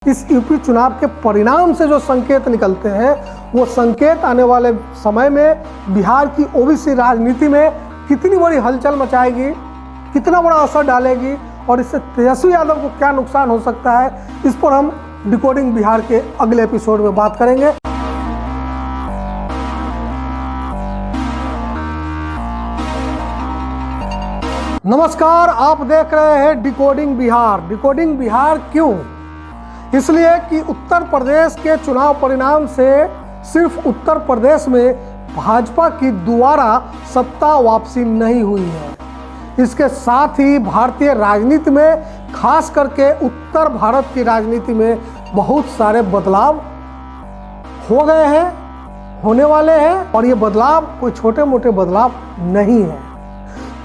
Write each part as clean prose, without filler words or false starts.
इस यूपी चुनाव के परिणाम से जो संकेत निकलते हैं वो संकेत आने वाले समय में बिहार की ओबीसी राजनीति में कितनी बड़ी हलचल मचाएगी, कितना बड़ा असर डालेगी और इससे तेजस्वी यादव को क्या नुकसान हो सकता है, इस पर हम डिकोडिंग बिहार के अगले एपिसोड में बात करेंगे। नमस्कार, आप देख रहे हैं डिकोडिंग बिहार। डिकोडिंग बिहार क्यों? इसलिए कि उत्तर प्रदेश के चुनाव परिणाम से सिर्फ उत्तर प्रदेश में भाजपा की दोबारा सत्ता वापसी नहीं हुई है, इसके साथ ही भारतीय राजनीति में, खास करके उत्तर भारत की राजनीति में बहुत सारे बदलाव हो गए हैं, होने वाले हैं और ये बदलाव कोई छोटे मोटे बदलाव नहीं है।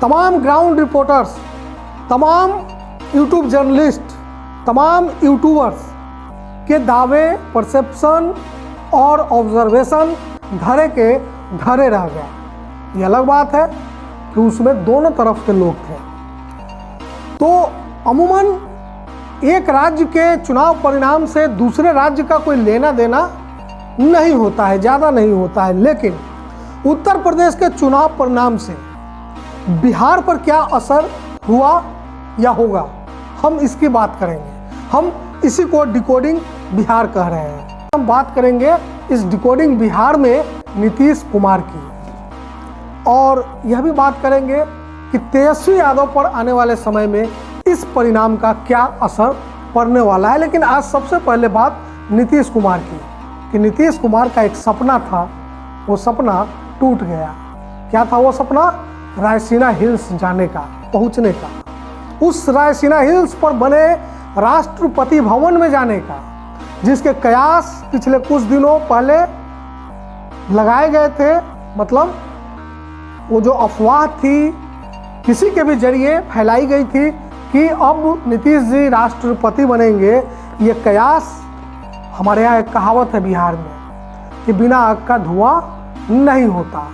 तमाम ग्राउंड रिपोर्टर्स, तमाम यूट्यूब जर्नलिस्ट, तमाम यूट्यूबर्स के दावे, परसेप्शन और ऑब्जर्वेशन धरे के धरे रह गए। ये अलग बात है कि उसमें दोनों तरफ के लोग थे। तो अमूमन एक राज्य के चुनाव परिणाम से दूसरे राज्य का कोई लेना देना नहीं होता है, ज़्यादा नहीं होता है, लेकिन उत्तर प्रदेश के चुनाव परिणाम से बिहार पर क्या असर हुआ या होगा, हम इसकी बात करेंगे। हम इसी को डिकोडिंग बिहार कह रहे हैं। हम बात करेंगे इस डिकोडिंग बिहार में नीतीश कुमार की, और यह भी बात करेंगे कि तेजस्वी यादव पर आने वाले समय में इस परिणाम का क्या असर पड़ने वाला है। लेकिन आज सबसे पहले बात नीतीश कुमार की, कि नीतीश कुमार का एक सपना था, वो सपना टूट गया। क्या था वो सपना? रायसीना हिल्स जाने का, पहुंचने का, उस रायसीना हिल्स पर बने राष्ट्रपति भवन में जाने का, जिसके कयास पिछले कुछ दिनों पहले लगाए गए थे। मतलब वो जो अफवाह थी किसी के भी जरिए फैलाई गई थी कि अब नीतीश जी राष्ट्रपति बनेंगे, ये कयास, हमारे यहाँ एक कहावत है बिहार में कि बिना आग का धुआं नहीं होता।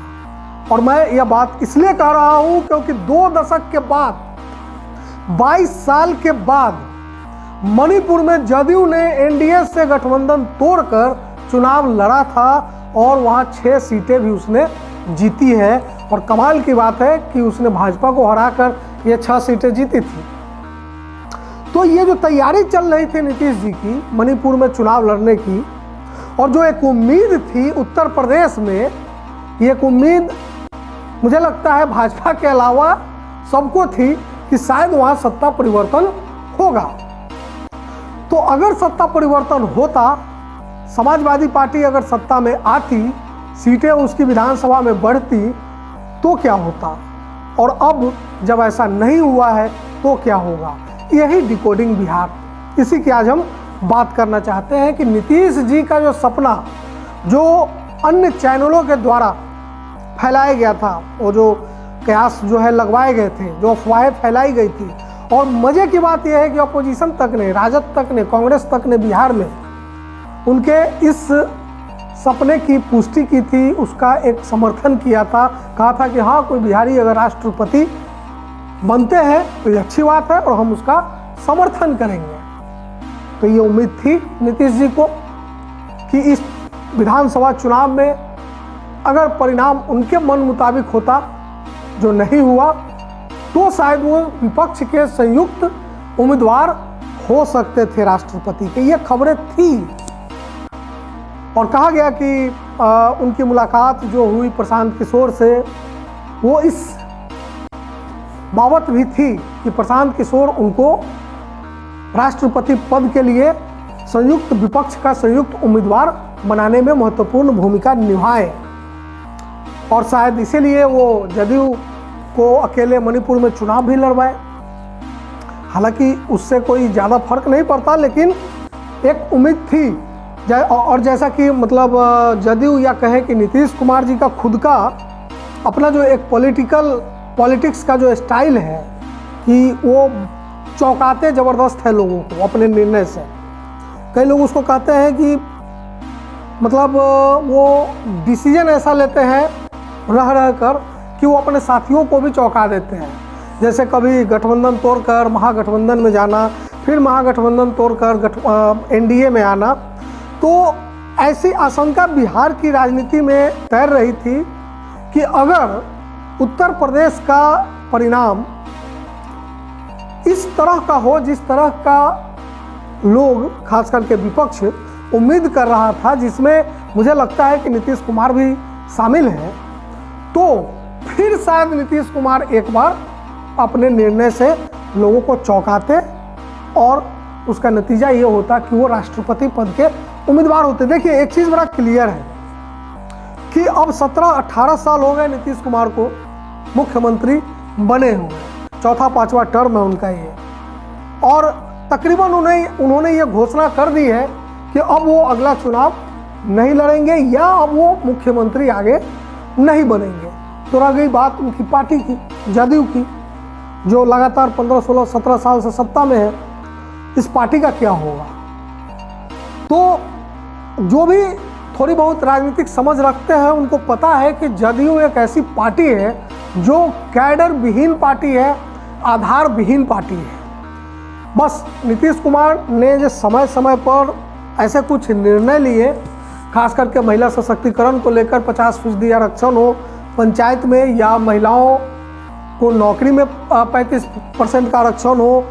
और मैं यह बात इसलिए कह रहा हूँ क्योंकि 2 दशक के बाद, 22 साल के बाद मणिपुर में जदयू ने एनडीए से गठबंधन तोड़कर चुनाव लड़ा था और वहाँ 6 सीटें भी उसने जीती है। और कमाल की बात है कि उसने भाजपा को हराकर ये 6 सीटें जीती थी। तो ये जो तैयारी चल रही थी नीतीश जी की मणिपुर में चुनाव लड़ने की, और जो एक उम्मीद थी उत्तर प्रदेश में, ये एक उम्मीद मुझे लगता है भाजपा के अलावा सबको थी कि शायद वहाँ सत्ता परिवर्तन होगा। तो अगर सत्ता परिवर्तन होता, समाजवादी पार्टी अगर सत्ता में आती, सीटें उसकी विधानसभा में बढ़ती, तो क्या होता? और अब जब ऐसा नहीं हुआ है तो क्या होगा? यही डिकोडिंग बिहार, इसी की आज हम बात करना चाहते हैं कि नीतीश जी का जो सपना, जो अन्य चैनलों के द्वारा फैलाया गया था, वो जो कयास जो है लगवाए गए थे, जो अफवाहें फैलाई गई थी, और मज़े की बात यह है कि अपोजिशन तक ने, राजद तक ने, कांग्रेस तक ने बिहार में उनके इस सपने की पुष्टि की थी, उसका एक समर्थन किया था। कहा था कि हाँ, कोई बिहारी अगर राष्ट्रपति बनते हैं तो ये अच्छी बात है और हम उसका समर्थन करेंगे। तो ये उम्मीद थी नीतीश जी को कि इस विधानसभा चुनाव में अगर परिणाम उनके मन मुताबिक होता, जो नहीं हुआ, तो शायद वो विपक्ष के संयुक्त उम्मीदवार हो सकते थे राष्ट्रपति के। ये खबरें थी और कहा गया कि उनकी मुलाकात जो हुई प्रशांत किशोर से, वो इस बाबत भी थी कि प्रशांत किशोर उनको राष्ट्रपति पद के लिए संयुक्त विपक्ष का संयुक्त उम्मीदवार बनाने में महत्वपूर्ण भूमिका निभाए, और शायद इसीलिए वो जदयू को अकेले मणिपुर में चुनाव भी लड़वाए। हालांकि उससे कोई ज़्यादा फर्क नहीं पड़ता, लेकिन एक उम्मीद थी। और जैसा कि मतलब जदयू या कहें कि नीतीश कुमार जी का खुद का अपना जो एक पॉलिटिक्स का जो स्टाइल है कि वो चौंकाते ज़बरदस्त है लोगों को अपने निर्णय से। कई लोग उसको कहते हैं कि मतलब वो डिसीजन ऐसा लेते हैं रह रह कर कि वो अपने साथियों को भी चौंका देते हैं। जैसे कभी गठबंधन तोड़कर महागठबंधन में जाना, फिर महागठबंधन तोड़कर एनडीए में आना, तो ऐसी आशंका बिहार की राजनीति में तैर रही थी कि अगर उत्तर प्रदेश का परिणाम इस तरह का हो जिस तरह का लोग खास करके विपक्ष उम्मीद कर रहा था, जिसमें मुझे लगता है कि नीतीश कुमार भी शामिल हैं, तो फिर शायद नीतीश कुमार एक बार अपने निर्णय से लोगों को चौंकाते और उसका नतीजा ये होता कि वो राष्ट्रपति पद के उम्मीदवार होते। देखिए, एक चीज़ बड़ा क्लियर है कि अब 17-18 साल हो गए नीतीश कुमार को मुख्यमंत्री बने हुए, चौथा पांचवा टर्म है उनका ये, और तकरीबन उन्होंने ये घोषणा कर दी है कि अब वो अगला चुनाव नहीं लड़ेंगे या अब वो मुख्यमंत्री आगे नहीं बनेंगे। तो रह गई बात उनकी पार्टी की, जदयू की, जो लगातार 15, 16, 17 साल से सत्ता में है। इस पार्टी का क्या होगा? तो जो भी थोड़ी बहुत राजनीतिक समझ रखते हैं उनको पता है कि जदयू एक ऐसी पार्टी है जो कैडर विहीन पार्टी है, आधार विहीन पार्टी है। बस नीतीश कुमार ने जो समय समय पर ऐसे कुछ निर्णय लिए, खास करके महिला सशक्तिकरण को लेकर 50% आरक्षण हो पंचायत में, या महिलाओं को नौकरी में 35% का आरक्षण हो,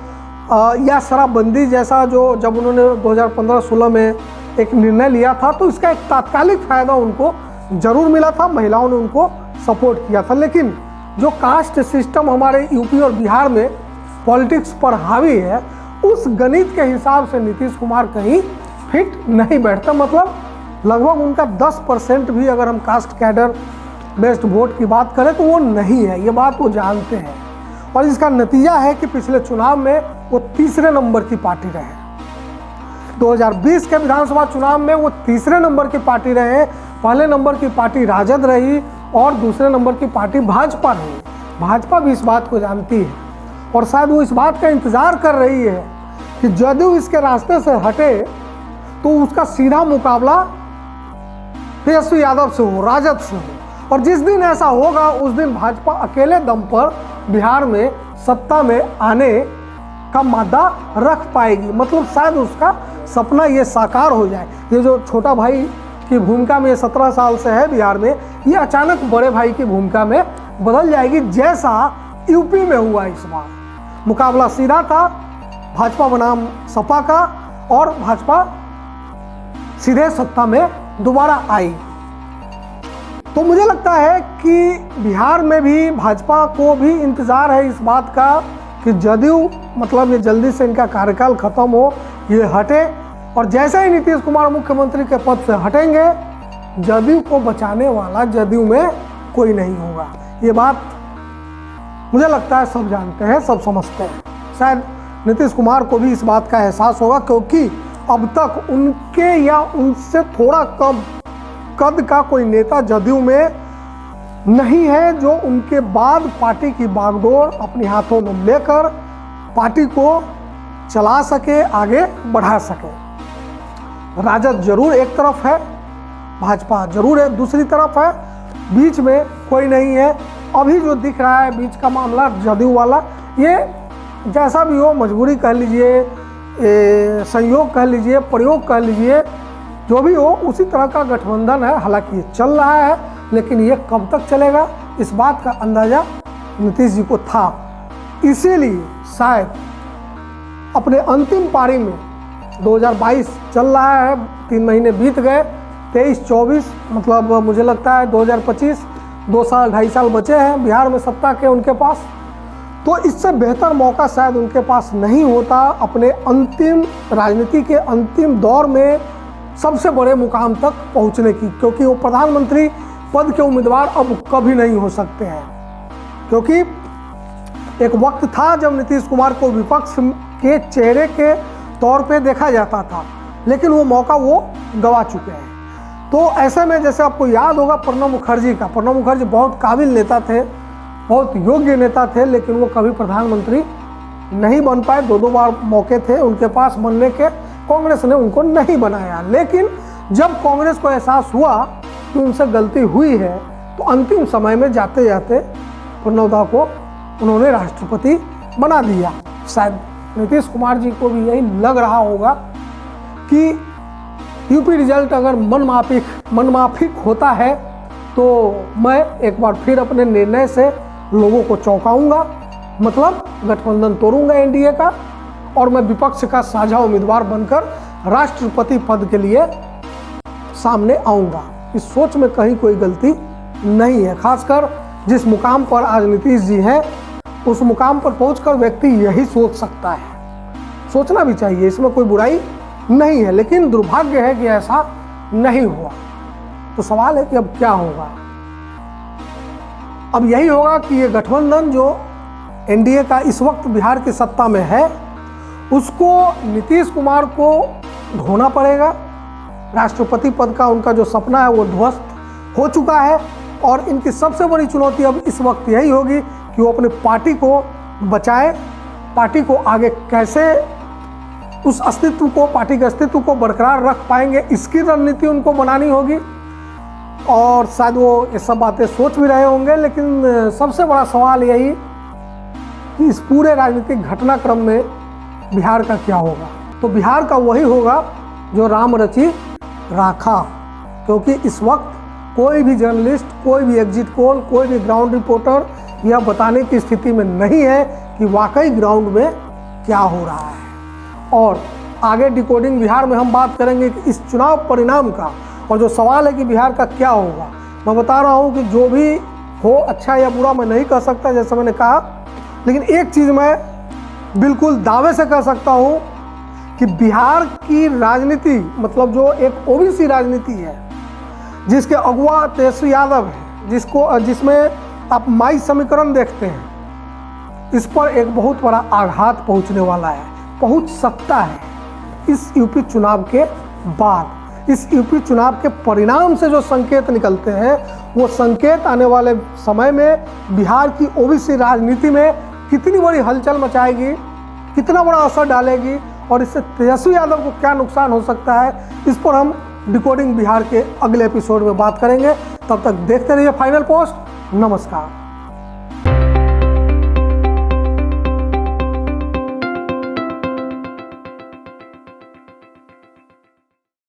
या शराबबंदी जैसा जो जब उन्होंने 2015-16 में एक निर्णय लिया था, तो इसका एक तात्कालिक फायदा उनको जरूर मिला था, महिलाओं ने उनको सपोर्ट किया था। लेकिन जो कास्ट सिस्टम हमारे यूपी और बिहार में पॉलिटिक्स पर हावी है, उस गणित के हिसाब से नीतीश कुमार कहीं फिट नहीं बैठता। मतलब लगभग उनका 10% भी अगर हम कास्ट कैडर बेस्ड वोट की बात करें तो वो नहीं है, ये बात वो जानते हैं। और इसका नतीजा है कि पिछले चुनाव में वो तीसरे नंबर की पार्टी रहे। 2020 के विधानसभा चुनाव में वो तीसरे नंबर की पार्टी रहे। पहले नंबर की पार्टी राजद रही और दूसरे नंबर की पार्टी भाजपा रही। भाजपा भी इस बात को जानती है और शायद वो इस बात का इंतजार कर रही है कि जदयू इसके रास्ते से हटे तो उसका सीधा मुकाबला तेजस्वी यादव से हो, राजद से हो। और जिस दिन ऐसा होगा उस दिन भाजपा अकेले दम पर बिहार में सत्ता में आने का मादा रख पाएगी। मतलब शायद उसका सपना ये साकार हो जाए। ये जो छोटा भाई की भूमिका में 17 साल से है बिहार में, ये अचानक बड़े भाई की भूमिका में बदल जाएगी, जैसा यूपी में हुआ। इस बार मुकाबला सीधा था भाजपा बनाम सपा का और भाजपा सीधे सत्ता में दोबारा आई। तो मुझे लगता है कि बिहार में भी भाजपा को भी इंतज़ार है इस बात का कि जदयू मतलब ये जल्दी से इनका कार्यकाल खत्म हो, ये हटे, और जैसे ही नीतीश कुमार मुख्यमंत्री के पद से हटेंगे जदयू को बचाने वाला जदयू में कोई नहीं होगा। ये बात मुझे लगता है सब जानते हैं, सब समझते हैं। शायद नीतीश कुमार को भी इस बात का एहसास होगा, क्योंकि अब तक उनके या उनसे थोड़ा कम कद का कोई नेता जदयू में नहीं है जो उनके बाद पार्टी की बागडोर अपने हाथों में लेकर पार्टी को चला सके, आगे बढ़ा सके। राजद जरूर एक तरफ है, भाजपा जरूर है दूसरी तरफ है, बीच में कोई नहीं है। अभी जो दिख रहा है बीच का मामला जदयू वाला, ये जैसा भी हो, मजबूरी कह लीजिए, संयोग कह लीजिए, प्रयोग कह लीजिए, जो भी हो उसी तरह का गठबंधन है। हालांकि ये चल रहा है, लेकिन ये कब तक चलेगा इस बात का अंदाजा नीतीश जी को था। इसीलिए शायद अपने अंतिम पारी में 2022 चल रहा है, 3 महीने बीत गए, 23-24 मतलब मुझे लगता है 2025, 2 साल 2.5 साल बचे हैं बिहार में सत्ता के उनके पास। तो इससे बेहतर मौका शायद उनके पास नहीं होता अपने अंतिम राजनीति के अंतिम दौर में सबसे बड़े मुकाम तक पहुंचने की, क्योंकि वो प्रधानमंत्री पद के उम्मीदवार अब कभी नहीं हो सकते हैं। क्योंकि एक वक्त था जब नीतीश कुमार को विपक्ष के चेहरे के तौर पे देखा जाता था, लेकिन वो मौका वो गवा चुके हैं। तो ऐसे में जैसे आपको याद होगा प्रणब मुखर्जी का, प्रणब मुखर्जी बहुत काबिल नेता थे, बहुत योग्य नेता थे, लेकिन वो कभी प्रधानमंत्री नहीं बन पाए। 2 बार मौके थे उनके पास बनने के, कांग्रेस ने उनको नहीं बनाया। लेकिन जब कांग्रेस को एहसास हुआ कि उनसे गलती हुई है, तो अंतिम समय में जाते जाते प्रणब दा को उन्होंने राष्ट्रपति बना दिया। शायद नीतीश कुमार जी को भी यही लग रहा होगा कि यूपी रिजल्ट अगर मनमाफिक होता है तो मैं एक बार फिर अपने निर्णय से लोगों को चौंकाऊंगा, मतलब गठबंधन तोड़ूंगा एनडीए का, और मैं विपक्ष का साझा उम्मीदवार बनकर राष्ट्रपति पद के लिए सामने आऊंगा। इस सोच में कहीं कोई गलती नहीं है। खासकर जिस मुकाम पर आज नीतीश जी हैं, उस मुकाम पर पहुंचकर व्यक्ति यही सोच सकता है, सोचना भी चाहिए, इसमें कोई बुराई नहीं है। लेकिन दुर्भाग्य है कि ऐसा नहीं हुआ। तो सवाल है कि अब क्या होगा। अब यही होगा कि ये गठबंधन जो एनडीए का इस वक्त बिहार की सत्ता में है, उसको नीतीश कुमार को ढोना पड़ेगा। राष्ट्रपति पद का उनका जो सपना है वो ध्वस्त हो चुका है, और इनकी सबसे बड़ी चुनौती अब इस वक्त यही होगी कि वो अपने पार्टी को बचाए, पार्टी को आगे कैसे उस अस्तित्व को, पार्टी के अस्तित्व को बरकरार रख पाएंगे, इसकी रणनीति उनको बनानी होगी। और शायद वो ये सब बातें सोच भी रहे होंगे, लेकिन सबसे बड़ा सवाल यही कि इस पूरे राजनीतिक घटनाक्रम में बिहार का क्या होगा। तो बिहार का वही होगा जो राम रचि राखा, क्योंकि इस वक्त कोई भी जर्नलिस्ट, कोई भी एग्जिट पोल, कोई भी ग्राउंड रिपोर्टर यह बताने की स्थिति में नहीं है कि वाकई ग्राउंड में क्या हो रहा है। और आगे डिकोडिंग बिहार में हम बात करेंगे कि इस चुनाव परिणाम का, और जो सवाल है कि बिहार का क्या होगा। मैं बता रहा हूँ कि जो भी हो, अच्छा या बुरा मैं नहीं कह सकता जैसे मैंने कहा, लेकिन एक चीज़ मैं बिल्कुल दावे से कह सकता हूँ कि बिहार की राजनीति, मतलब जो एक ओबीसी राजनीति है, जिसके अगुआ तेजस्वी यादव है, जिसमें आप माई समीकरण देखते हैं, इस पर एक बहुत बड़ा आघात पहुंचने वाला है, पहुंच सकता है इस यूपी चुनाव के बाद। इस यूपी चुनाव के परिणाम से जो संकेत निकलते हैं, वो संकेत आने वाले समय में बिहार की ओबीसी राजनीति में कितनी बड़ी हलचल मचाएगी, कितना बड़ा असर डालेगी, और इससे तेजस्वी यादव को क्या नुकसान हो सकता है, इस पर हम डिकोडिंग बिहार के अगले एपिसोड में बात करेंगे। तब तक देखते रहिए फाइनल पोस्ट। नमस्कार।